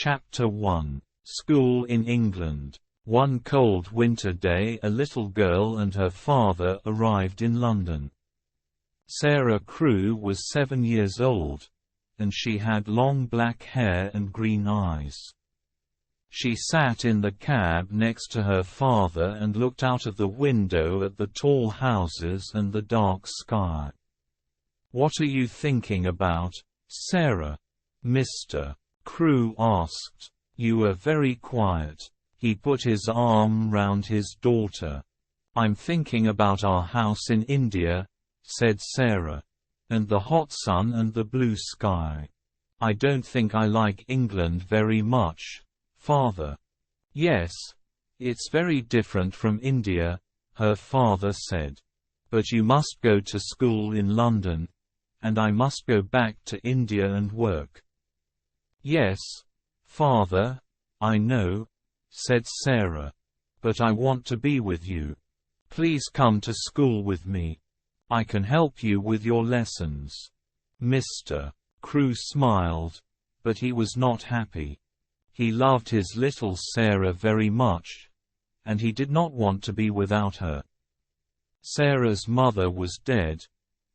Chapter 1. School in England. One cold winter day a little girl and her father arrived in London. Sarah Crewe was 7 years old, and she had long black hair and green eyes. She sat in the cab next to her father and looked out of the window at the tall houses and the dark sky. "What are you thinking about, Sarah?" Mr. Crewe asked. "You were very quiet." He put his arm round his daughter. "I'm thinking about our house in India," said Sarah. "And the hot sun and the blue sky. I don't think I like England very much, father." "Yes, it's very different from India," her father said. "But you must go to school in London, and I must go back to India and work." "Yes, father, I know," said Sarah. "But I want to be with you. Please come to school with me. I can help you with your lessons." Mr. Crewe smiled, but he was not happy. He loved his little Sarah very much, and he did not want to be without her. Sarah's mother was dead,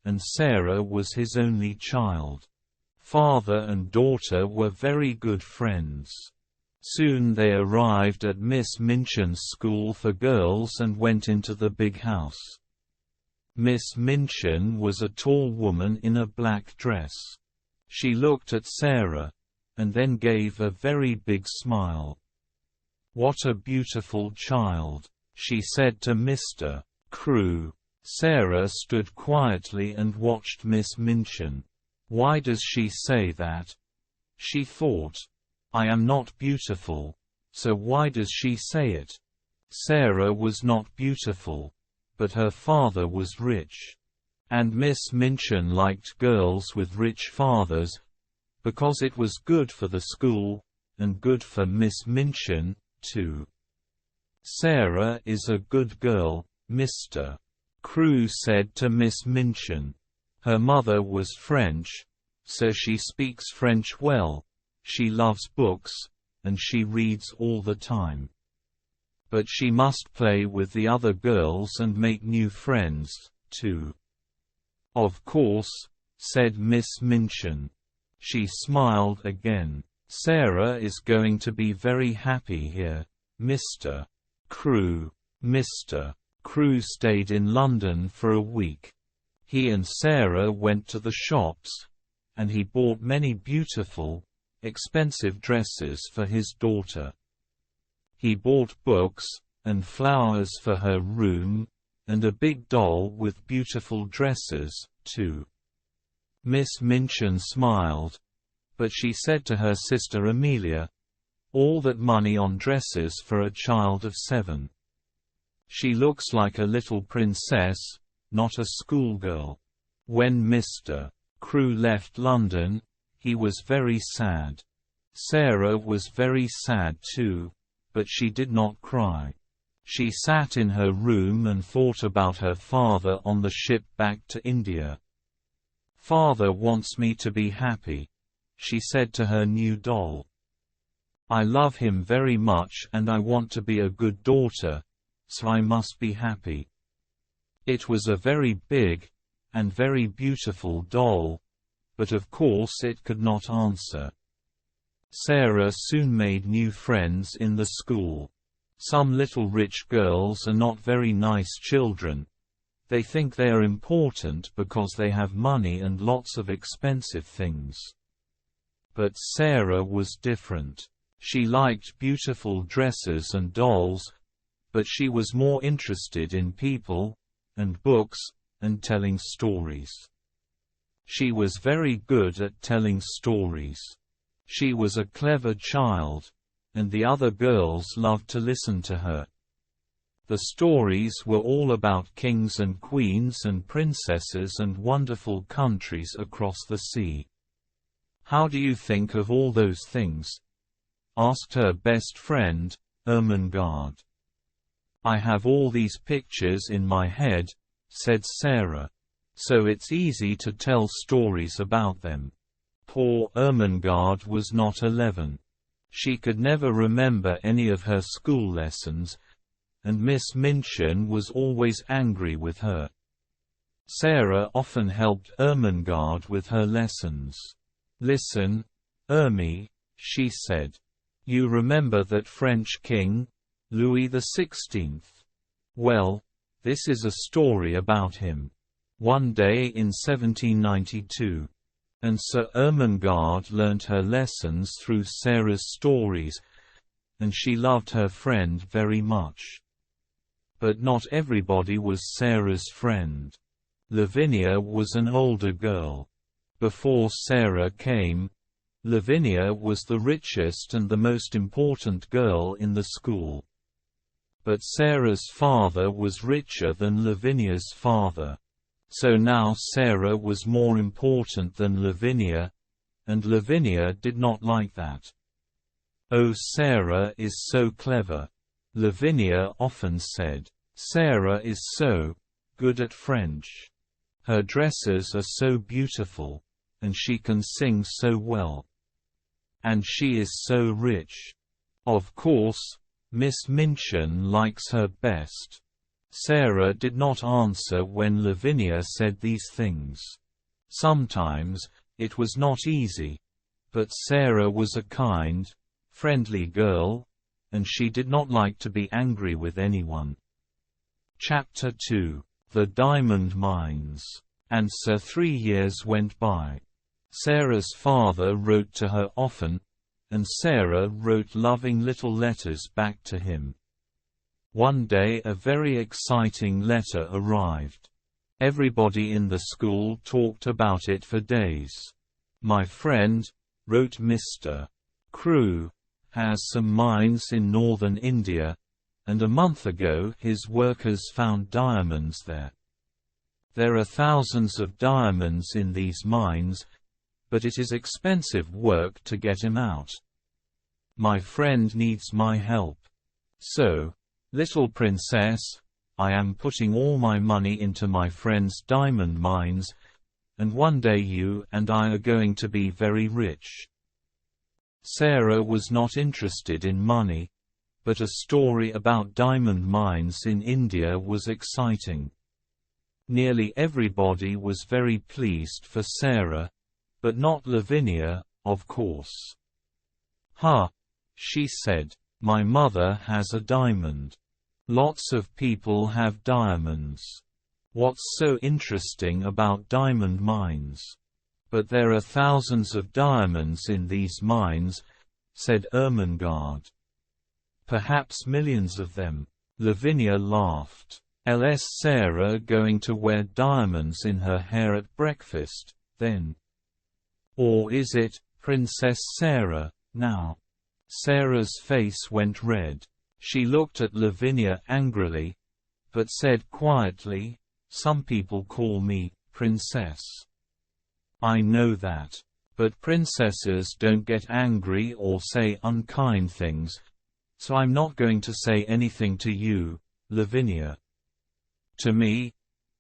and Sarah was his only child. Father and daughter were very good friends. Soon they arrived at Miss Minchin's school for girls and went into the big house. Miss Minchin was a tall woman in a black dress. She looked at Sarah, and then gave a very big smile. "What a beautiful child," she said to Mr. Crewe. Sarah stood quietly and watched Miss Minchin. "Why does she say that?" she thought. "I am not beautiful, so why does she say it?" Sarah was not beautiful, but her father was rich. And Miss Minchin liked girls with rich fathers, because it was good for the school, and good for Miss Minchin, too. "Sarah is a good girl," Mr. Crewe said to Miss Minchin. "Her mother was French, so she speaks French well, she loves books, and she reads all the time. But she must play with the other girls and make new friends, too." "Of course," said Miss Minchin. She smiled again. "Sarah is going to be very happy here, Mr. Crewe." Mr. Crewe stayed in London for a week. He and Sarah went to the shops, and he bought many beautiful, expensive dresses for his daughter. He bought books, and flowers for her room, and a big doll with beautiful dresses, too. Miss Minchin smiled, but she said to her sister Amelia, "All that money on dresses for a child of 7. She looks like a little princess, not a schoolgirl." When Mr. Crewe left London, he was very sad. Sarah was very sad too, but she did not cry. She sat in her room and thought about her father on the ship back to India. "Father wants me to be happy," she said to her new doll. "I love him very much and I want to be a good daughter, so I must be happy." It was a very big and very beautiful doll, but of course it could not answer. Sarah soon made new friends in the school. Some little rich girls are not very nice children. They think they are important because they have money and lots of expensive things. But Sarah was different. She liked beautiful dresses and dolls, but she was more interested in people, and books, and telling stories. She was very good at telling stories. She was a clever child, and the other girls loved to listen to her. The stories were all about kings and queens and princesses and wonderful countries across the sea. "How do you think of all those things?" asked her best friend, Ermengarde. "I have all these pictures in my head," said Sarah. "So it's easy to tell stories about them." Poor Ermengarde was not 11. She could never remember any of her school lessons, and Miss Minchin was always angry with her. Sarah often helped Ermengarde with her lessons. "Listen, Ermi," she said. "You remember that French king, Louis XVI? Well, this is a story about him. One day in 1792. And Sir Ermengarde learnt her lessons through Sarah's stories, and she loved her friend very much. But not everybody was Sarah's friend. Lavinia was an older girl. Before Sarah came, Lavinia was the richest and the most important girl in the school. But Sarah's father was richer than Lavinia's father. So now Sarah was more important than Lavinia, and Lavinia did not like that. "Oh, Sarah is so clever," Lavinia often said. "Sarah is so good at French. Her dresses are so beautiful, and she can sing so well. And she is so rich. Of course, Miss Minchin likes her best." Sarah did not answer when Lavinia said these things. Sometimes, it was not easy. But Sarah was a kind, friendly girl, and she did not like to be angry with anyone. Chapter 2. The Diamond Mines. And so 3 years went by. Sarah's father wrote to her often, and Sarah wrote loving little letters back to him. One day a very exciting letter arrived. Everybody in the school talked about it for days. "My friend," wrote Mr. Crew, "has some mines in northern India, and a month ago his workers found diamonds there. There are thousands of diamonds in these mines, but it is expensive work to get him out. My friend needs my help. So, little princess, I am putting all my money into my friend's diamond mines, and one day you and I are going to be very rich." Sarah was not interested in money, but a story about diamond mines in India was exciting. Nearly everybody was very pleased for Sarah, but not Lavinia, of course. "Ha," she said, "my mother has a diamond. Lots of people have diamonds. What's so interesting about diamond mines? But there are thousands of diamonds in these mines," said Ermengarde. "Perhaps millions of them." Lavinia laughed. "Ls Sarah going to wear diamonds in her hair at breakfast, then? Or is it, Princess Sarah, now?" Sarah's face went red. She looked at Lavinia angrily, but said quietly, "Some people call me princess." "I know that. But princesses don't get angry or say unkind things, so I'm not going to say anything to you, Lavinia." "To me,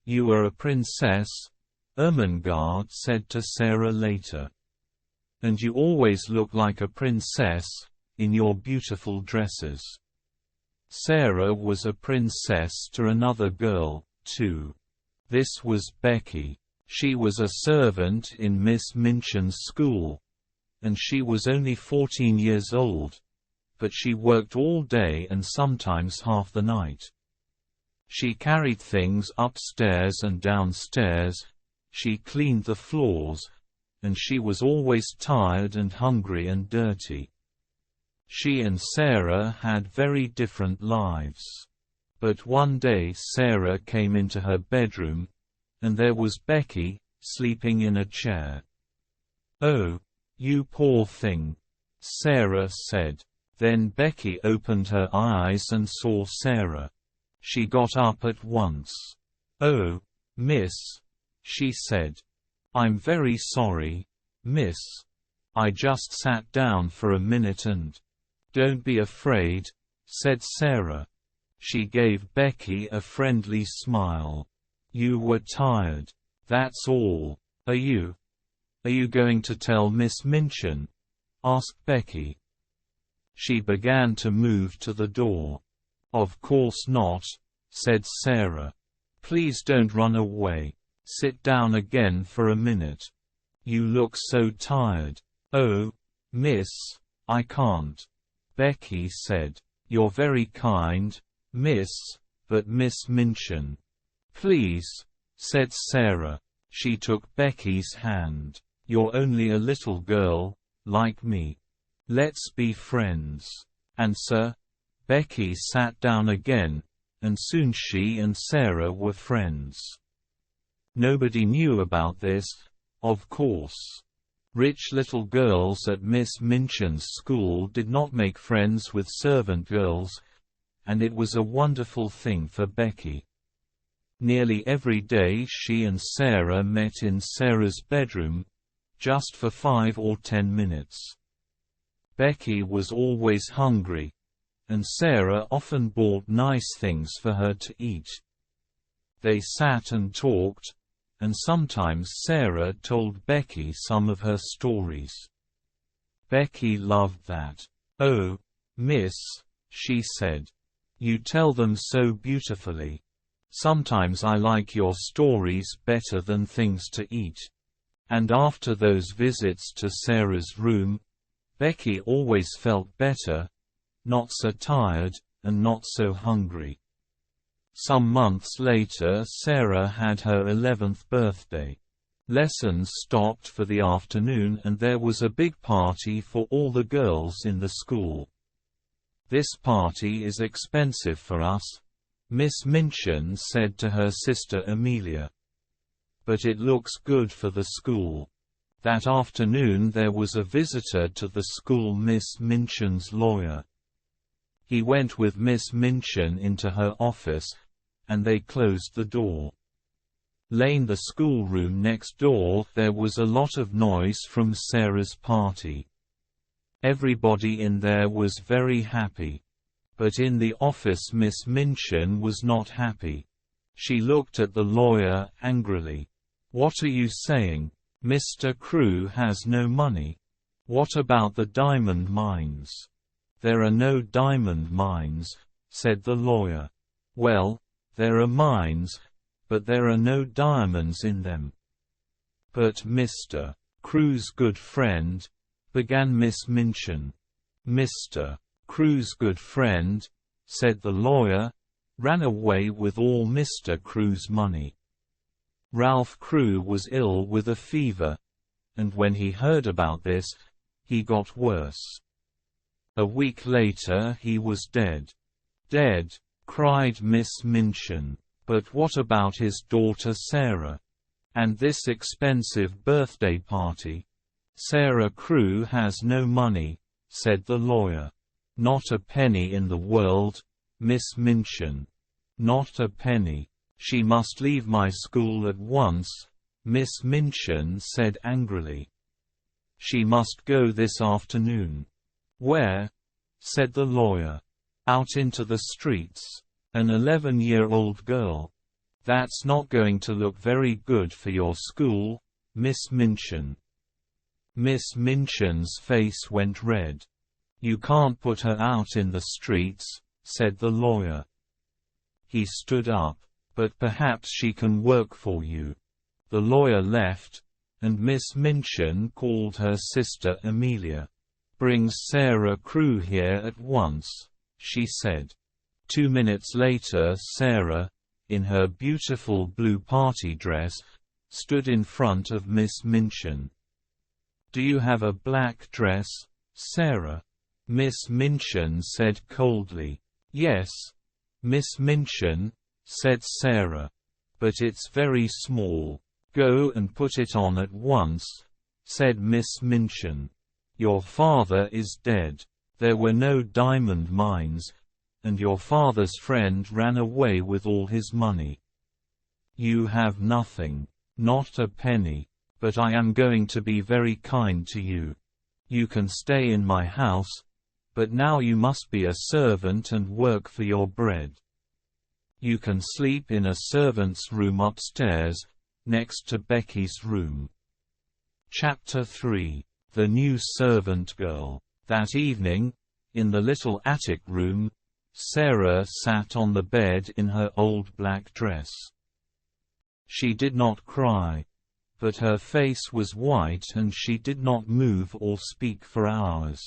you are a princess," Ermengarde said to Sarah later. "And you always look like a princess, in your beautiful dresses." Sarah was a princess to another girl, too. This was Becky. She was a servant in Miss Minchin's school, and she was only 14 years old, but she worked all day and sometimes half the night. She carried things upstairs and downstairs, she cleaned the floors, and she was always tired and hungry and dirty. She and Sarah had very different lives. But one day Sarah came into her bedroom, and there was Becky, sleeping in a chair. "Oh, you poor thing," Sarah said. Then Becky opened her eyes and saw Sarah. She got up at once. "Oh, miss," she said. "I'm very sorry, miss. I just sat down for a minute and—" "Don't be afraid," said Sarah. She gave Becky a friendly smile. "You were tired. That's all. Are you going to tell Miss Minchin?" asked Becky. She began to move to the door. "Of course not," said Sarah. "Please don't run away. Sit down again for a minute. You look so tired." "Oh, miss, I can't," Becky said. "You're very kind, miss, but Miss Minchin." "Please," said Sarah. She took Becky's hand. "You're only a little girl, like me. Let's be friends." And so, Becky sat down again, and soon she and Sarah were friends. Nobody knew about this, of course. Rich little girls at Miss Minchin's school did not make friends with servant girls, and it was a wonderful thing for Becky. Nearly every day she and Sarah met in Sarah's bedroom, just for 5 or 10 minutes. Becky was always hungry, and Sarah often bought nice things for her to eat. They sat and talked, and sometimes Sarah told Becky some of her stories. Becky loved that. "Oh, miss," she said. "You tell them so beautifully. Sometimes I like your stories better than things to eat." And after those visits to Sarah's room, Becky always felt better, not so tired, and not so hungry. Some months later Sarah had her 11th birthday. Lessons stopped for the afternoon and there was a big party for all the girls in the school. "This party is expensive for us," Miss Minchin said to her sister Amelia. "But it looks good for the school." That afternoon there was a visitor to the school, Miss Minchin's lawyer. He went with Miss Minchin into her office, and they closed the door. In the schoolroom next door there was a lot of noise from Sarah's party. Everybody in there was very happy. But in the office Miss Minchin was not happy. She looked at the lawyer angrily. "What are you saying? Mr. Crew has no money. What about the diamond mines?" "There are no diamond mines," said the lawyer. "Well, there are mines, but there are no diamonds in them." "But Mr. Crew's good friend," began Miss Minchin. "Mr. Crew's good friend," said the lawyer, "ran away with all Mr. Crew's money. Ralph Crew was ill with a fever, and when he heard about this, he got worse. A week later he was dead." "Dead?" cried Miss Minchin. "But what about his daughter Sarah? And this expensive birthday party?" "Sarah Crew has no money," said the lawyer. "Not a penny in the world, Miss Minchin. Not a penny. She must leave my school at once," Miss Minchin said angrily. "She must go this afternoon." "Where?" said the lawyer. "Out into the streets. An 11-year-old girl. That's not going to look very good for your school, Miss Minchin." Miss Minchin's face went red. "You can't put her out in the streets," said the lawyer. He stood up. "But perhaps she can work for you." The lawyer left, and Miss Minchin called her sister Amelia. "Bring Sarah Crew here at once," she said. 2 minutes later Sarah, in her beautiful blue party dress, stood in front of Miss Minchin. "Do you have a black dress, Sarah?" Miss Minchin said coldly. "Yes, Miss Minchin," said Sarah. "But it's very small. Go and put it on at once," said Miss Minchin. "Your father is dead. There were no diamond mines, and your father's friend ran away with all his money. You have nothing. Not a penny. But I am going to be very kind to you. You can stay in my house, but now you must be a servant and work for your bread. You can sleep in a servant's room upstairs, next to Becky's room." Chapter 3. The New Servant Girl. That evening, In the little attic room, Sarah sat on the bed in her old black dress. She did not cry, but her face was white and she did not move or speak for hours.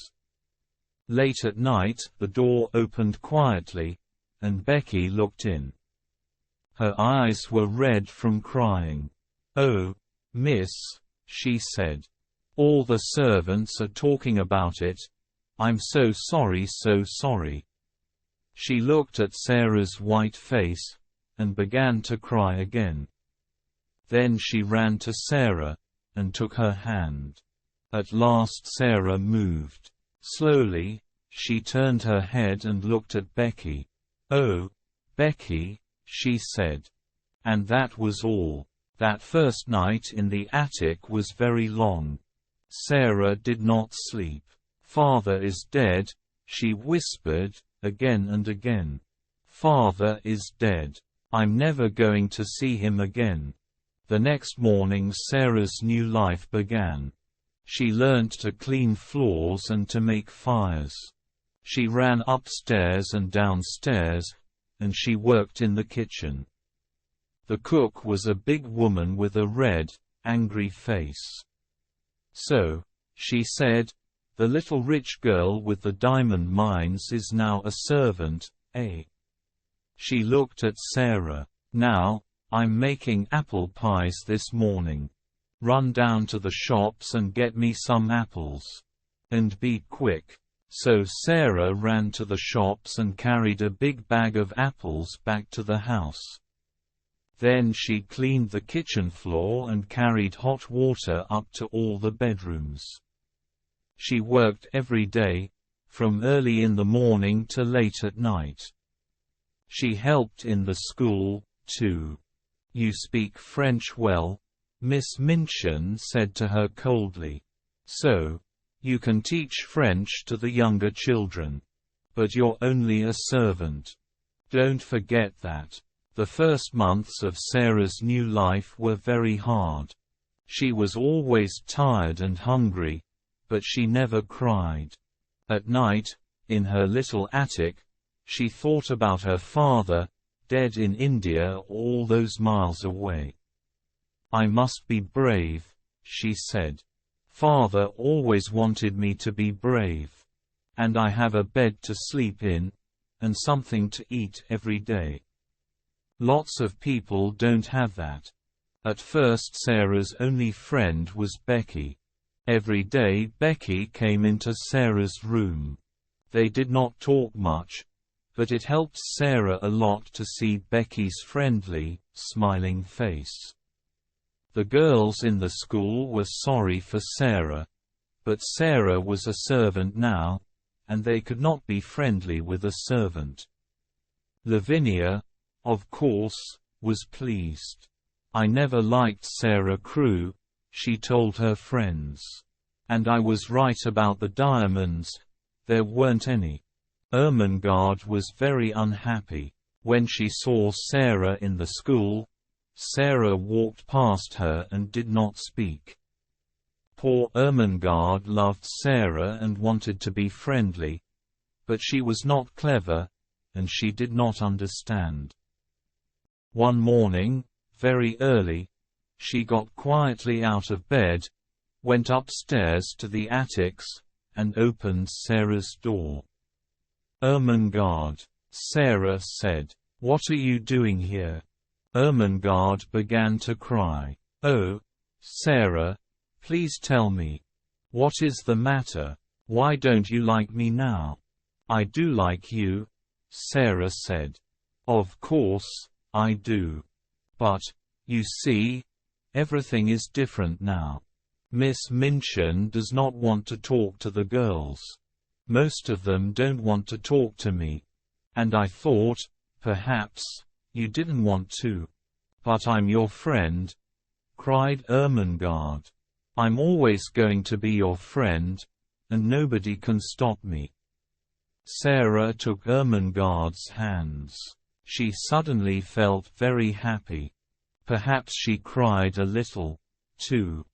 Late at night, the door opened quietly, and Becky looked in. Her eyes were red from crying. "Oh, miss," she said. "All the servants are talking about it. I'm so sorry, so sorry." She looked at Sarah's white face, and began to cry again. Then she ran to Sarah, and took her hand. At last Sarah moved. Slowly, she turned her head and looked at Becky. "Oh, Becky," she said. And that was all. That first night in the attic was very long. Sarah did not sleep. "Father is dead," she whispered, again and again. "Father is dead. I'm never going to see him again." The next morning Sarah's new life began. She learned to clean floors and to make fires. She ran upstairs and downstairs, and she worked in the kitchen. The cook was a big woman with a red, angry face. "So," she said, "the little rich girl with the diamond mines is now a servant, eh?" She looked at Sarah. "Now, I'm making apple pies this morning. Run down to the shops and get me some apples. And be quick." So Sarah ran to the shops and carried a big bag of apples back to the house. Then she cleaned the kitchen floor and carried hot water up to all the bedrooms. She worked every day, from early in the morning to late at night. She helped in the school, too. "You speak French well," Miss Minchin said to her coldly. "So, you can teach French to the younger children. But you're only a servant. Don't forget that." The first months of Sarah's new life were very hard. She was always tired and hungry, but she never cried. At night, in her little attic, she thought about her father, dead in India all those miles away. "I must be brave," she said. "Father always wanted me to be brave. And I have a bed to sleep in, and something to eat every day. Lots of people don't have that." At first Sarah's only friend was Becky. Every day Becky came into Sarah's room. They did not talk much, but it helped Sarah a lot to see Becky's friendly, smiling face. The girls in the school were sorry for Sarah, but Sarah was a servant now, and they could not be friendly with a servant. Lavinia, of course, was pleased. "I never liked Sarah Crewe," she told her friends. "And I was right about the diamonds, there weren't any." Ermengarde was very unhappy. When she saw Sarah in the school, Sarah walked past her and did not speak. Poor Ermengarde loved Sarah and wanted to be friendly, but she was not clever, and she did not understand. One morning, very early, she got quietly out of bed, went upstairs to the attics, and opened Sarah's door. "Ermengarde," Sarah said. "What are you doing here?" Ermengarde began to cry. "Oh, Sarah, please tell me. What is the matter? Why don't you like me now?" "I do like you," Sarah said. "Of course, I do. But, you see, everything is different now. Miss Minchin does not want to talk to the girls. Most of them don't want to talk to me. And I thought, perhaps, you didn't want to. But I'm your friend," cried Ermengarde. "I'm always going to be your friend, and nobody can stop me." Sarah took Ermengarde's hands. She suddenly felt very happy. Perhaps she cried a little, too.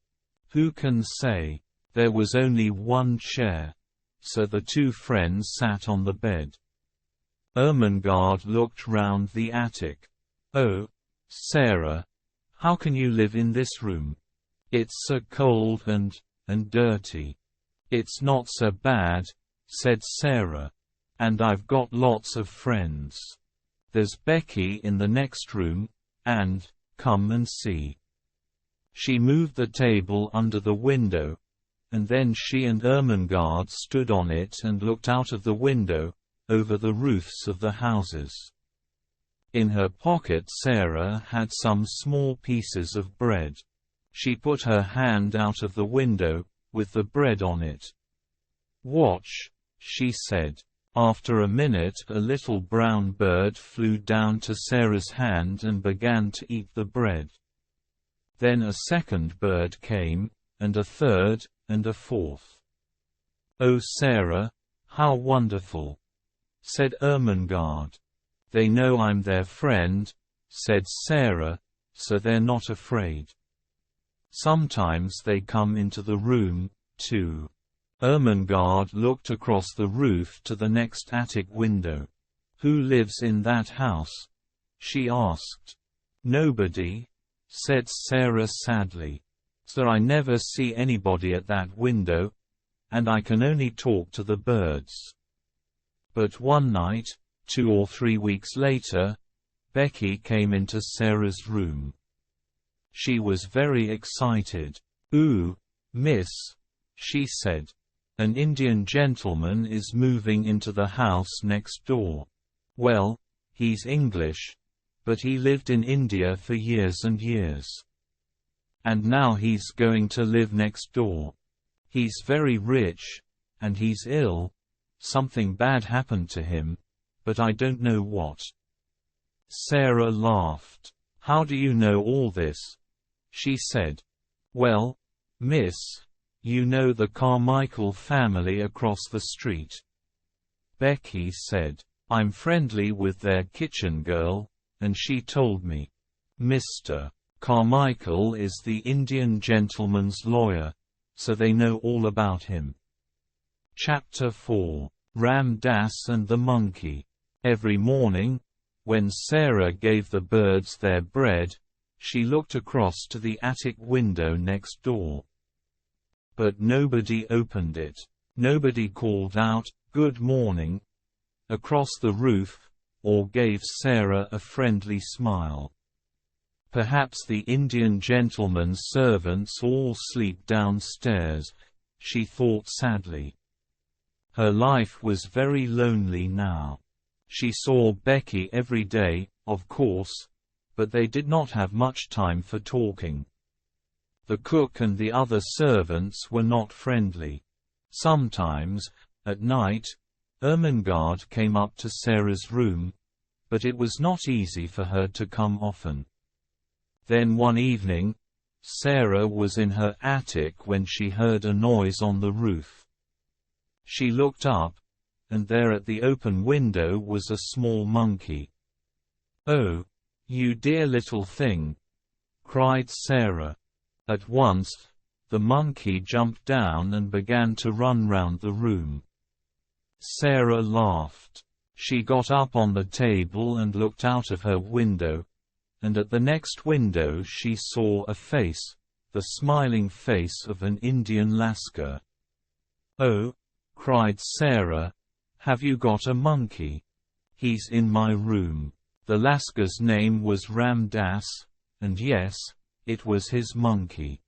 Who can say? There was only one chair. so the two friends sat on the bed. Ermengarde looked round the attic. "Oh, Sarah, how can you live in this room? It's so cold and dirty." "It's not so bad," said Sarah. "And I've got lots of friends. There's Becky in the next room, and come and see." She moved the table under the window, and then she and Ermengarde stood on it and looked out of the window, over the roofs of the houses. In her pocket Sarah had some small pieces of bread. She put her hand out of the window, with the bread on it. "Watch," she said. After a minute a little brown bird flew down to Sarah's hand and began to eat the bread. Then a second bird came, and a third, and a fourth. "Oh Sarah, how wonderful," said Ermengarde. "They know I'm their friend," said Sarah, "so they're not afraid. Sometimes they come into the room, too." Ermengarde looked across the roof to the next attic window. "Who lives in that house?" she asked. "Nobody," said Sarah sadly. "So I never see anybody at that window, and I can only talk to the birds." But one night, 2 or 3 weeks later, Becky came into Sarah's room. She was very excited. "Ooh, miss," she said. "An Indian gentleman is moving into the house next door. Well, he's English, but he lived in India for years and years. And now he's going to live next door. He's very rich, and he's ill. Something bad happened to him, but I don't know what." Sarah laughed. "How do you know all this?" she said. "Well, miss, you know the Carmichael family across the street," Becky said. "I'm friendly with their kitchen girl, and she told me. Mr. Carmichael is the Indian gentleman's lawyer, so they know all about him." Chapter 4. Ram Dass and the Monkey. Every morning, when Sarah gave the birds their bread, she looked across to the attic window next door. But nobody opened it. Nobody called out, "Good morning," across the roof, or gave Sarah a friendly smile. Perhaps the Indian gentleman's servants all sleep downstairs, she thought sadly. Her life was very lonely now. She saw Becky every day, of course, but they did not have much time for talking. The cook and the other servants were not friendly. Sometimes, at night, Ermengarde came up to Sarah's room, but it was not easy for her to come often. Then one evening, Sarah was in her attic when she heard a noise on the roof. She looked up, and there at the open window was a small monkey. "Oh, you dear little thing!" cried Sarah. At once, the monkey jumped down and began to run round the room. Sarah laughed. She got up on the table and looked out of her window, and at the next window she saw a face, the smiling face of an Indian Lascar. "Oh," cried Sarah, "have you got a monkey? He's in my room." The Lascar's name was Ram Dass, and yes, it was his monkey.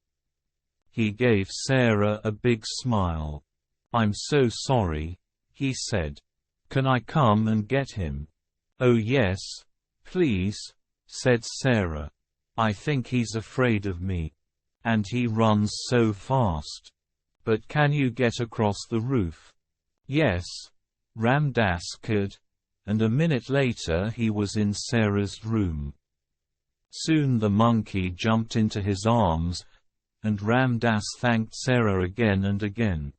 He gave Sarah a big smile. "I'm so sorry," he said. "Can I come and get him?" "Oh yes, please," said Sarah. "I think he's afraid of me. And he runs so fast. But can you get across the roof?" "Yes," Ram Dass could, and a minute later he was in Sarah's room. Soon the monkey jumped into his arms, and Ram Dass thanked Sarah again and again.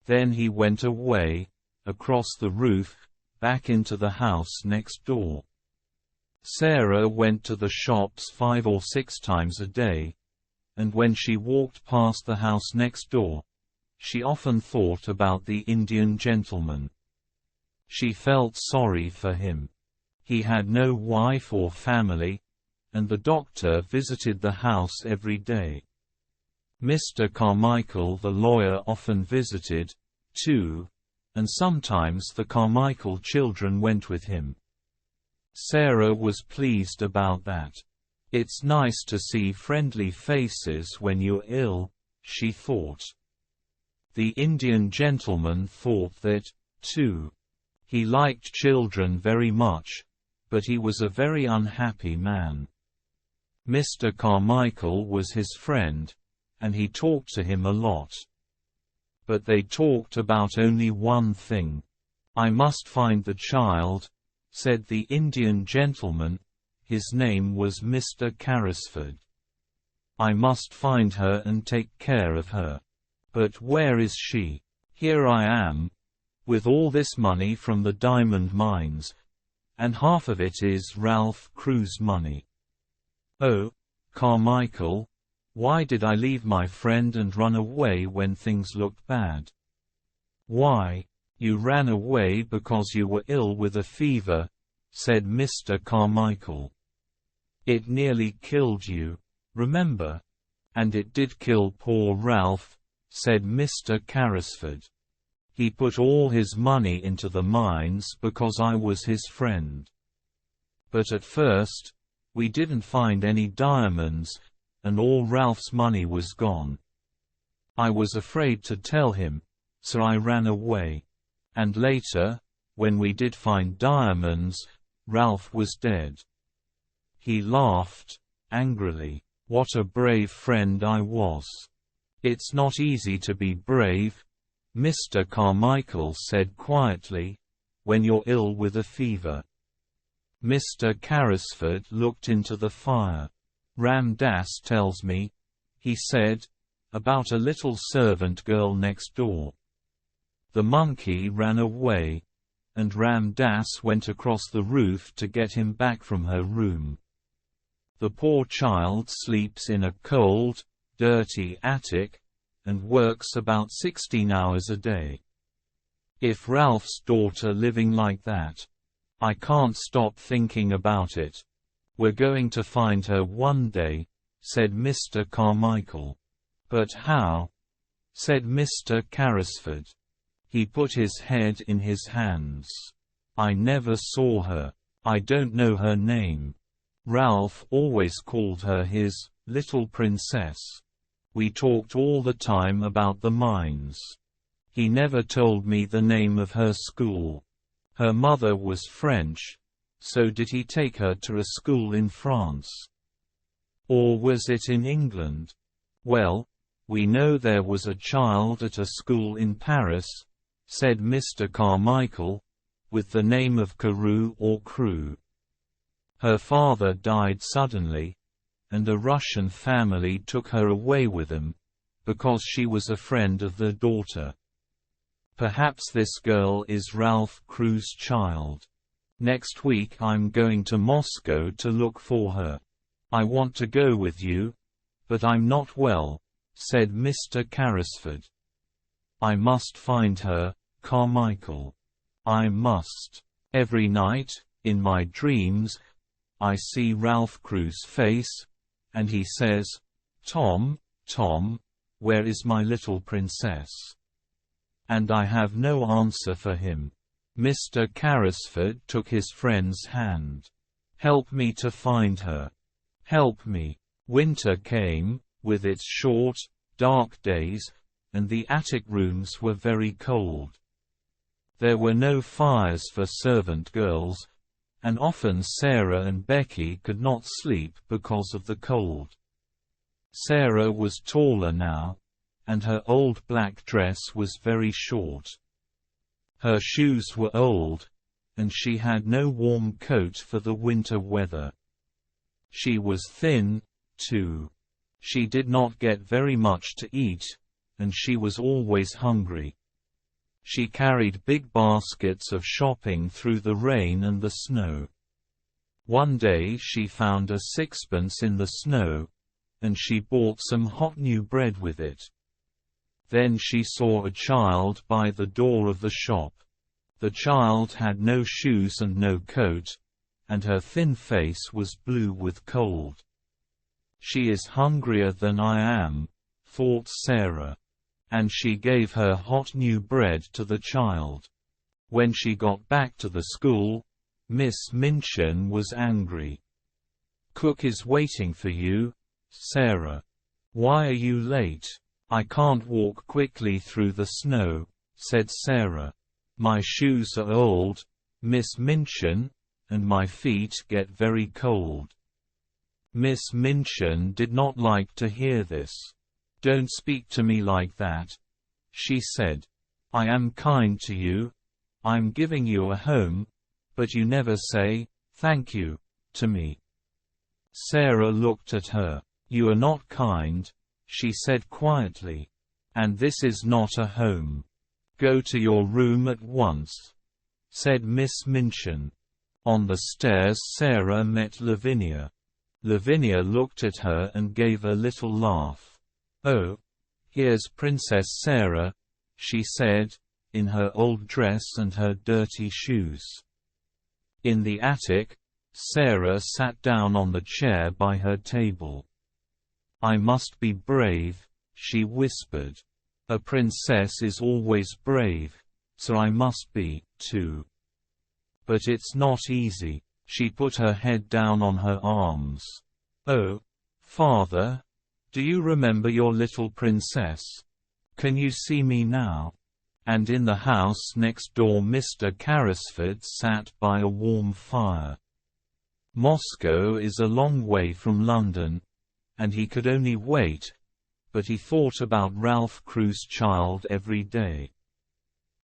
Then he went away, across the roof, back into the house next door. Sarah went to the shops 5 or 6 times a day, and when she walked past the house next door, she often thought about the Indian gentleman. She felt sorry for him. He had no wife or family, and the doctor visited the house every day. Mr. Carmichael the lawyer often visited, too, and sometimes the Carmichael children went with him. Sarah was pleased about that. It's nice to see friendly faces when you're ill, she thought. The Indian gentleman thought that, too. He liked children very much, but he was a very unhappy man. Mr. Carmichael was his friend, and he talked to him a lot. But they talked about only one thing. "I must find the child," said the Indian gentleman. His name was Mr. Carrisford. "I must find her and take care of her. But where is she? Here I am, with all this money from the diamond mines, and half of it is Ralph Crewe's money. Oh, Carmichael, why did I leave my friend and run away when things looked bad?" "Why, you ran away because you were ill with a fever," said Mr. Carmichael. "It nearly killed you, remember? And it did kill poor Ralph," said Mr. Carrisford. "He put all his money into the mines because I was his friend. But at first, we didn't find any diamonds, and all Ralph's money was gone. I was afraid to tell him, so I ran away. And later, when we did find diamonds, Ralph was dead." He laughed, angrily. "What a brave friend I was." "It's not easy to be brave," Mr. Carmichael said quietly, "when you're ill with a fever." Mr. Carrisford looked into the fire. "Ram Dass tells me," he said, "about a little servant girl next door. The monkey ran away, and Ram Dass went across the roof to get him back from her room. The poor child sleeps in a cold, dirty attic, and works about 16 hours a day. If Ralph's daughter living like that, I can't stop thinking about it. We're going to find her one day," said Mr. Carmichael. "But how?" said Mr. Carrisford. He put his head in his hands. "I never saw her. I don't know her name. Ralph always called her his little princess. We talked all the time about the mines. He never told me the name of her school. Her mother was French, so did he take her to a school in France? Or was it in England? Well, we know there was a child at a school in Paris," said Mr. Carmichael, "with the name of Carew or Crewe. Her father died suddenly, and a Russian family took her away with them, because she was a friend of their daughter. Perhaps this girl is Ralph Crewe's child. Next week I'm going to Moscow to look for her. I want to go with you, but I'm not well," said Mr. Carrisford. "I must find her, Carmichael. I must. Every night, in my dreams, I see Ralph Crewe's face, and he says, 'Tom, Tom, where is my little princess?' And I have no answer for him." Mr. Carrisford took his friend's hand. "Help me to find her. Help me." Winter came, with its short, dark days, and the attic rooms were very cold. There were no fires for servant girls, and often Sarah and Becky could not sleep because of the cold. Sarah was taller now, and her old black dress was very short. Her shoes were old, and she had no warm coat for the winter weather. She was thin, too. She did not get very much to eat, and she was always hungry. She carried big baskets of shopping through the rain and the snow. One day she found a sixpence in the snow, and she bought some hot new bread with it. Then she saw a child by the door of the shop. The child had no shoes and no coat, and her thin face was blue with cold. "She is hungrier than I am," thought Sarah. And she gave her hot new bread to the child. When she got back to the school, Miss Minchin was angry. "Cook is waiting for you, Sarah. Why are you late?" "I can't walk quickly through the snow," said Sarah. "My shoes are old, Miss Minchin, and my feet get very cold." Miss Minchin did not like to hear this. "Don't speak to me like that," she said. "I am kind to you. I'm giving you a home, but you never say, 'Thank you,' to me." Sarah looked at her. "You are not kind," she said quietly. "And this is not a home. Go to your room at once," said Miss Minchin. On the stairs Sarah met Lavinia. Lavinia looked at her and gave a little laugh. "Oh, here's Princess Sarah," she said, in her old dress and her dirty shoes. In the attic, Sarah sat down on the chair by her table. "I must be brave," she whispered. "A princess is always brave, so I must be, too. But it's not easy." She put her head down on her arms. "Oh, Father, do you remember your little princess? Can you see me now?" And in the house next door Mr. Carrisford sat by a warm fire. Moscow is a long way from London, and he could only wait, but he thought about Ralph Crewe's child every day.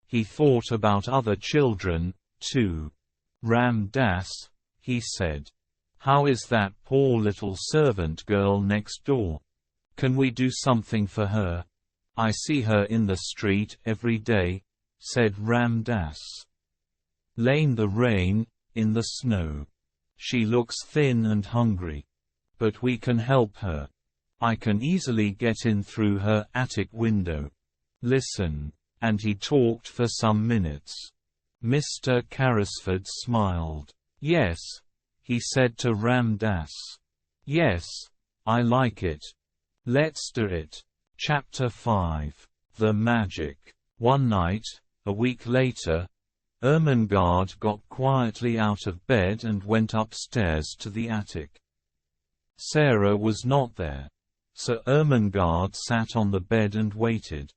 He thought about other children, too. "Ram Dass," he said. "How is that poor little servant girl next door? Can we do something for her? I see her in the street every day," said Ram Dass. "Lane the rain, in the snow. She looks thin and hungry. But we can help her. I can easily get in through her attic window. Listen." And he talked for some minutes. Mr. Carrisford smiled. "Yes," he said to Ram Dass. "Yes, I like it. Let's do it." Chapter 5. The Magic. One night, a week later, Ermengarde got quietly out of bed and went upstairs to the attic. Sarah was not there, so Ermengarde sat on the bed and waited.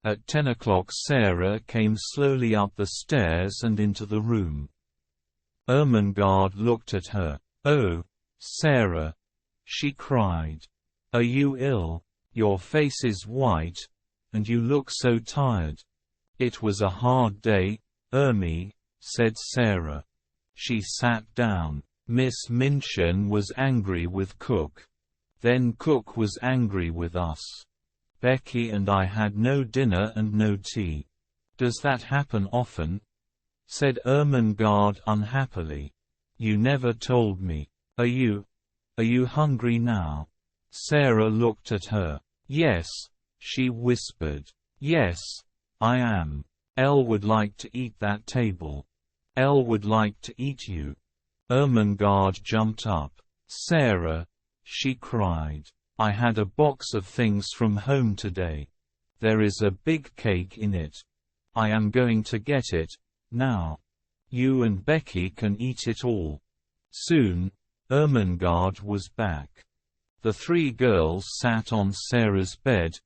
At 10 o'clock Sarah came slowly up the stairs and into the room. Ermengarde looked at her. "Oh, Sarah," she cried. "Are you ill? Your face is white, and you look so tired." "It was a hard day, Ermi," said Sarah. She sat down. Miss Minchin was angry with Cook. Then Cook was angry with us. Becky and I had no dinner and no tea. "Does that happen often?" said Ermengarde unhappily. "You never told me. Are you hungry now?" Sarah looked at her. "Yes," she whispered. "Yes, I am. Elle would like to eat that table. Elle would like to eat you." Ermengarde jumped up. "Sarah," she cried, "I had a box of things from home today. There is a big cake in it. I am going to get it, now. You and Becky can eat it all." Soon, Ermengarde was back. The three girls sat on Sarah's bed,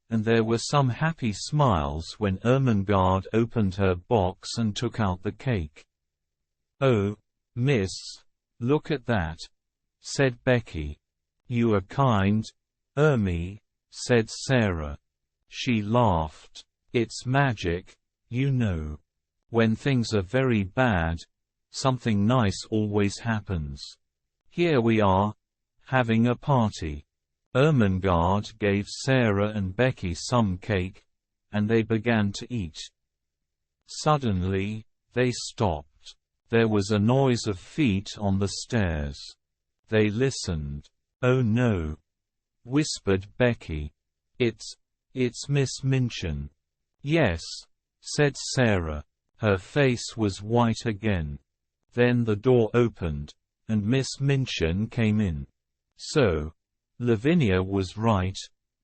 and there were some happy smiles when Ermengarde opened her box and took out the cake. "Oh, miss, look at that," said Becky. "You are kind, Ermi," said Sarah. She laughed. "It's magic, you know. When things are very bad, something nice always happens. Here we are, having a party." Ermengarde gave Sarah and Becky some cake, and they began to eat. Suddenly, they stopped. There was a noise of feet on the stairs. They listened. "Oh no," whispered Becky. It's It's Miss Minchin." "Yes," said Sarah. Her face was white again. Then the door opened, and Miss Minchin came in. "So, Lavinia was right,"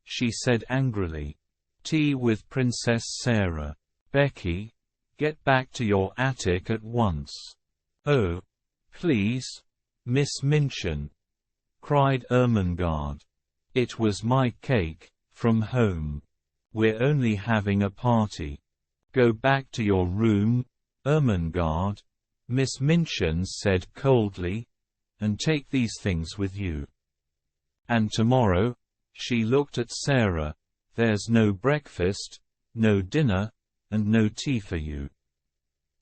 she said angrily. "Tea with Princess Sarah. Becky, get back to your attic at once." "Oh, please, Miss Minchin," cried Ermengarde. "It was my cake, from home. We're only having a party. Go back to your room, Ermengarde," Miss Minchin said coldly, "and take these things with you. And tomorrow," she looked at Sarah, "there's no breakfast, no dinner, and no tea for you.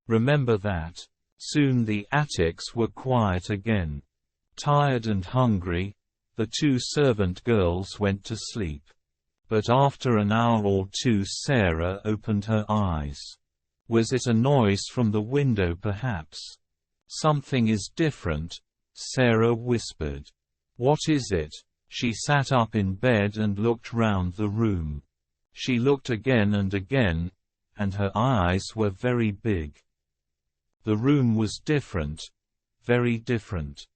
Remember that." Soon the attics were quiet again. Tired and hungry, the two servant girls went to sleep. But after an hour or two Sarah opened her eyes. Was it a noise from the window perhaps? "Something is different," Sarah whispered. "What is it?" She sat up in bed and looked round the room. She looked again, and her eyes were very big. The room was different, very different.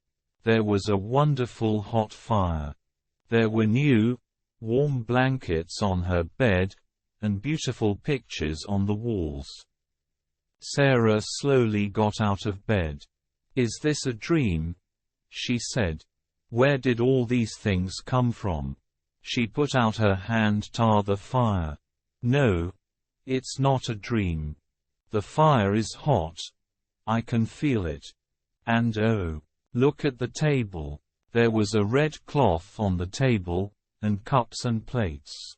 There was a wonderful hot fire. There were new, warm blankets on her bed, and beautiful pictures on the walls. Sarah slowly got out of bed. "Is this a dream?" she said. "Where did all these things come from?" She put out her hand to the fire. "No, it's not a dream. The fire is hot. I can feel it. And oh, look at the table. There was a red cloth on the table, and cups and plates.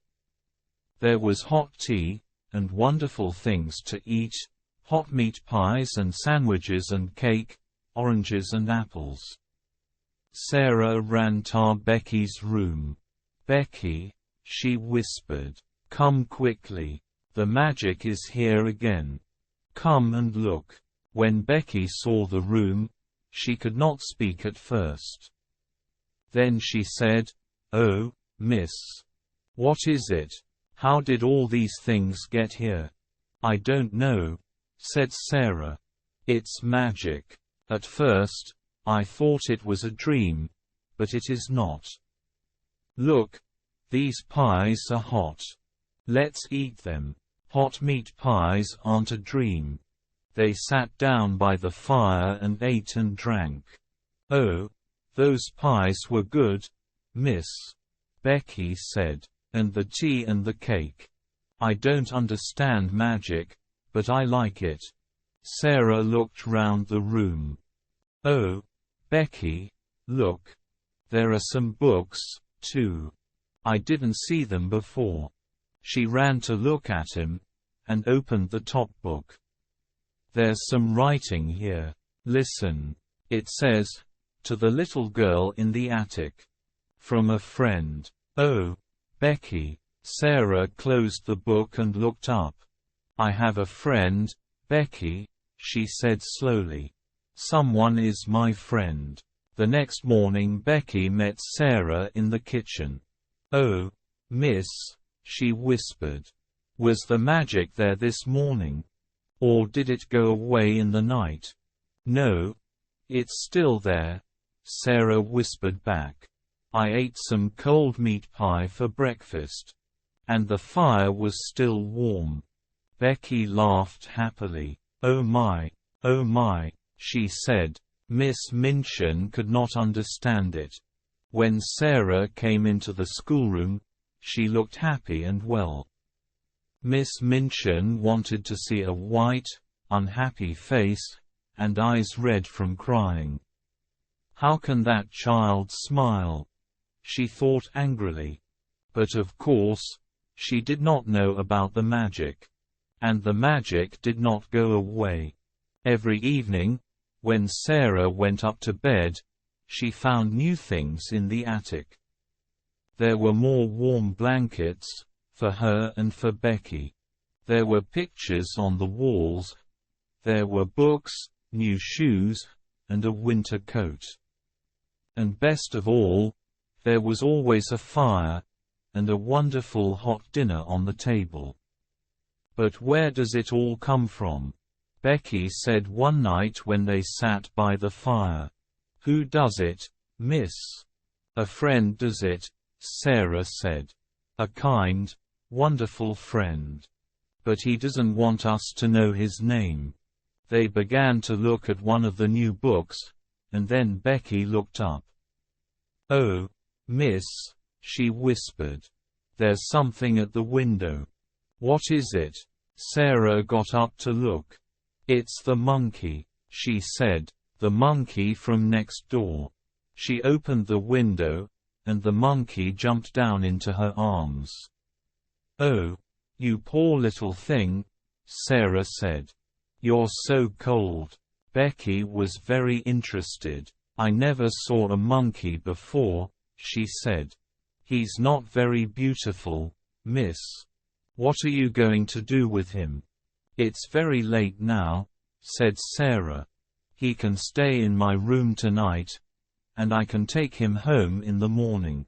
There was hot tea, and wonderful things to eat, hot meat pies and sandwiches and cake, oranges and apples." Sarah ran to Becky's room. "Becky," she whispered, "come quickly. The magic is here again. Come and look." When Becky saw the room, she could not speak at first. Then she said, "Oh, miss. What is it? How did all these things get here?" "I don't know," said Sarah. "It's magic. At first, I thought it was a dream, but it is not. Look, these pies are hot. Let's eat them." Hot meat pies aren't a dream. They sat down by the fire and ate and drank. "Oh, those pies were good, miss," Becky said. "And the tea and the cake. I don't understand magic, but I like it." Sarah looked round the room. "Oh, Becky, look. There are some books, too. I didn't see them before." She ran to look at him, and opened the top book. "There's some writing here. Listen. It says, 'To the little girl in the attic. From a friend.'" "Oh, Becky." Sarah closed the book and looked up. "I have a friend, Becky," she said slowly. "Someone is my friend." The next morning Becky met Sarah in the kitchen. "Oh, miss," she whispered. "Was the magic there this morning? Or did it go away in the night?" "No. It's still there," Sarah whispered back. "I ate some cold meat pie for breakfast. And the fire was still warm." Becky laughed happily. Oh my, she said. Miss Minchin could not understand it. When Sarah came into the schoolroom, she looked happy and well. Miss Minchin wanted to see a white, unhappy face, and eyes red from crying. "How can that child smile?" she thought angrily. But of course, she did not know about the magic. And the magic did not go away. Every evening, when Sarah went up to bed, she found new things in the attic. There were more warm blankets, for her and for Becky. There were pictures on the walls. There were books, new shoes, and a winter coat. And best of all, there was always a fire, and a wonderful hot dinner on the table. But where does it all come from? Becky said one night when they sat by the fire. Who does it, miss? A friend does it, Sarah said. A kind, wonderful friend. But he doesn't want us to know his name. They began to look at one of the new books, and then Becky looked up. Oh, miss, she whispered. There's something at the window. What is it? Sarah got up to look. It's the monkey, she said, the monkey from next door. She opened the window, and the monkey jumped down into her arms. Oh, you poor little thing, Sarah said. You're so cold. Becky was very interested. I never saw a monkey before, she said. He's not very beautiful, miss. What are you going to do with him? It's very late now, said Sarah. He can stay in my room tonight, and I can take him home in the morning.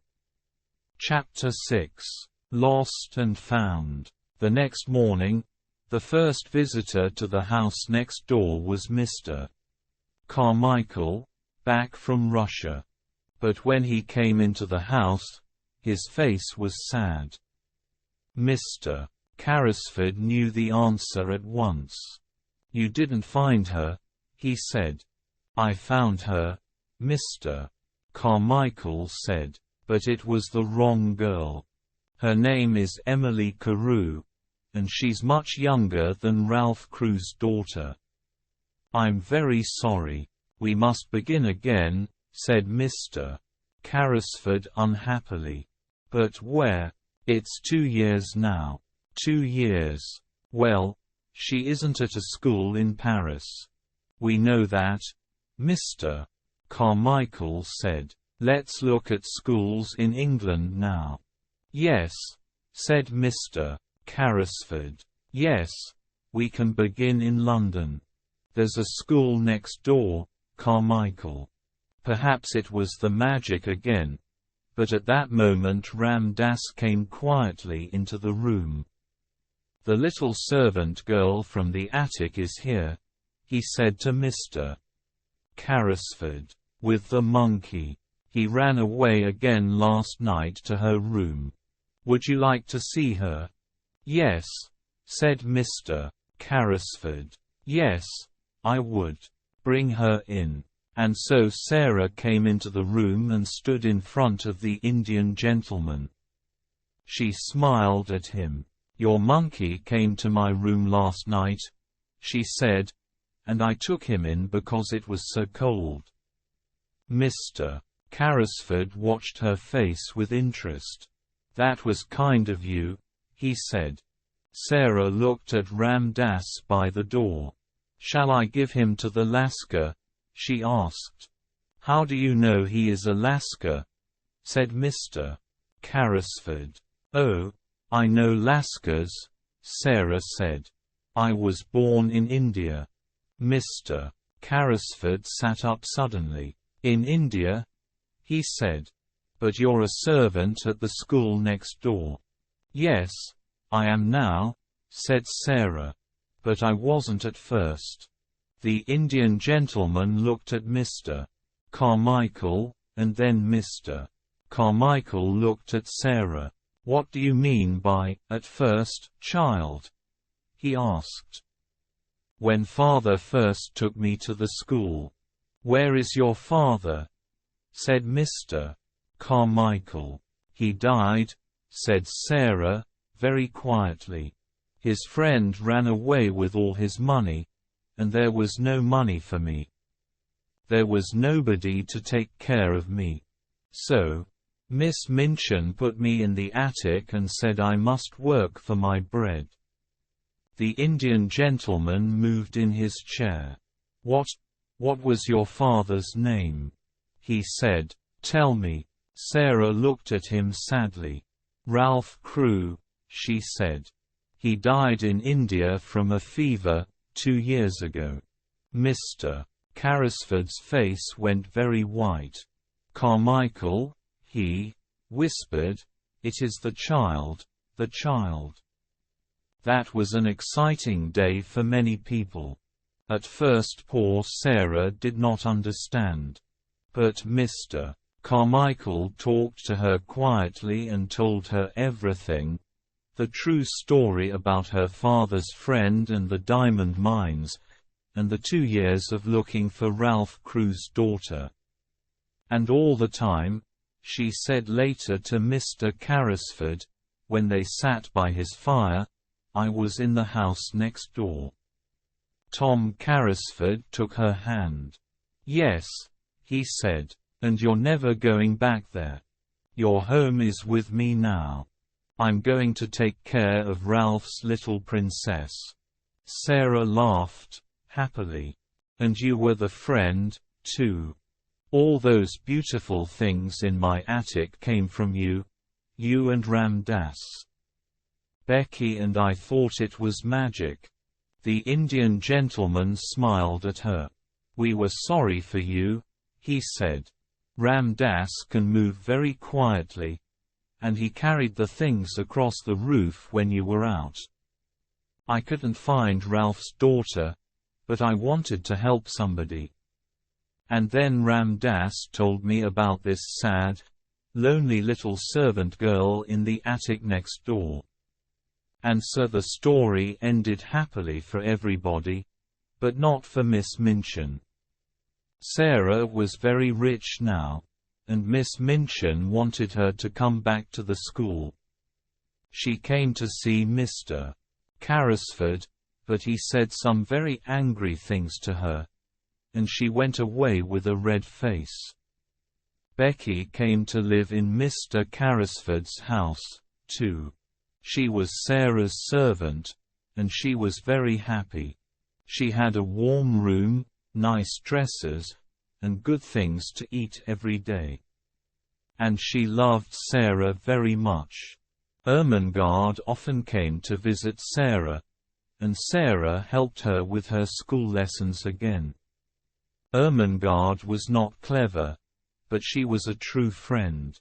Chapter 6. Lost and Found. The next morning, the first visitor to the house next door was Mr. Carmichael, back from Russia. But when he came into the house, his face was sad. Mr. Carrisford knew the answer at once. You didn't find her, he said. I found her, Mr. Carmichael said, but it was the wrong girl. Her name is Emily Carew, and she's much younger than Ralph Crew's daughter. I'm very sorry. We must begin again, said Mr. Carrisford unhappily. But where? It's 2 years now. 2 years. Well, she isn't at a school in Paris. We know that, Mr. Carmichael said. Let's look at schools in England now. Yes, said Mr. Carrisford. Yes, we can begin in London. There's a school next door, Carmichael. Perhaps it was the magic again. But at that moment Ram Dass came quietly into the room. The little servant girl from the attic is here, he said to Mr. Carrisford. With the monkey. He ran away again last night to her room. Would you like to see her? Yes, said Mr. Carrisford. Yes, I would. Bring her in. And so Sarah came into the room and stood in front of the Indian gentleman. She smiled at him. Your monkey came to my room last night, she said, and I took him in because it was so cold. Mr. Carrisford watched her face with interest. That was kind of you, he said. Sarah looked at Ram Dass by the door. Shall I give him to the Lascar? She asked. How do you know he is a Lascar? Said Mr. Carrisford. Oh, I know Lascars, Sarah said. I was born in India. Mr. Carrisford sat up suddenly. In India? He said. But you're a servant at the school next door. Yes, I am now, said Sarah. But I wasn't at first. The Indian gentleman looked at Mr. Carmichael, and then Mr. Carmichael looked at Sarah. What do you mean by, at first, child? He asked. When father first took me to the school. Where is your father? Said Mr. Carmichael. He died, said Sarah, very quietly. His friend ran away with all his money, and there was no money for me. There was nobody to take care of me. So, Miss Minchin put me in the attic and said I must work for my bread. The Indian gentleman moved in his chair. What was your father's name? He said. Tell me. Sarah looked at him sadly. Ralph Crew, she said. He died in India from a fever, 2 years ago. Mr. Carrisford's face went very white. Carmichael, he whispered, It is the child, the child." That was an exciting day for many people. At first poor Sarah did not understand. But Mr. Carmichael talked to her quietly and told her everything, the true story about her father's friend and the diamond mines, and the 2 years of looking for Ralph Crewe's daughter. And all the time, she said later to Mr. Carrisford, when they sat by his fire, "I was in the house next door." Tom Carrisford took her hand. "Yes," he said, "and you're never going back there. Your home is with me now. I'm going to take care of Ralph's little princess." Sarah laughed, happily. "And you were the friend, too. All those beautiful things in my attic came from you, you and Ram Dass." Becky and I thought it was magic. The Indian gentleman smiled at her. "We were sorry for you," he said. "Ram Dass can move very quietly, and he carried the things across the roof when you were out. I couldn't find Ralph's daughter, but I wanted to help somebody. And then Ram Dass told me about this sad, lonely little servant girl in the attic next door. And so the story ended happily for everybody, but not for Miss Minchin." Sarah was very rich now, and Miss Minchin wanted her to come back to the school. She came to see Mr. Carrisford, but he said some very angry things to her, and she went away with a red face. Becky came to live in Mr. Carrisford's house, too. She was Sarah's servant, and she was very happy. She had a warm room, nice dresses, and good things to eat every day. And she loved Sarah very much. Ermengarde often came to visit Sarah, and Sarah helped her with her school lessons again. Ermengarde was not clever, but she was a true friend.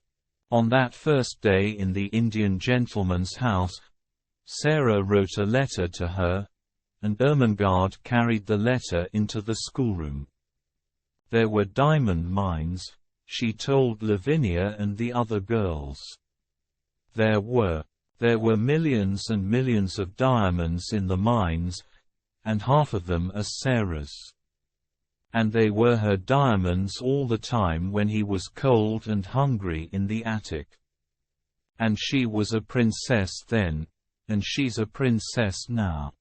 On that first day in the Indian gentleman's house, Sarah wrote a letter to her, and Ermengarde carried the letter into the schoolroom. There were diamond mines, she told Lavinia and the other girls. There were millions and millions of diamonds in the mines, and half of them are Sarah's. And they were her diamonds all the time when he was cold and hungry in the attic. And she was a princess then, and she's a princess now.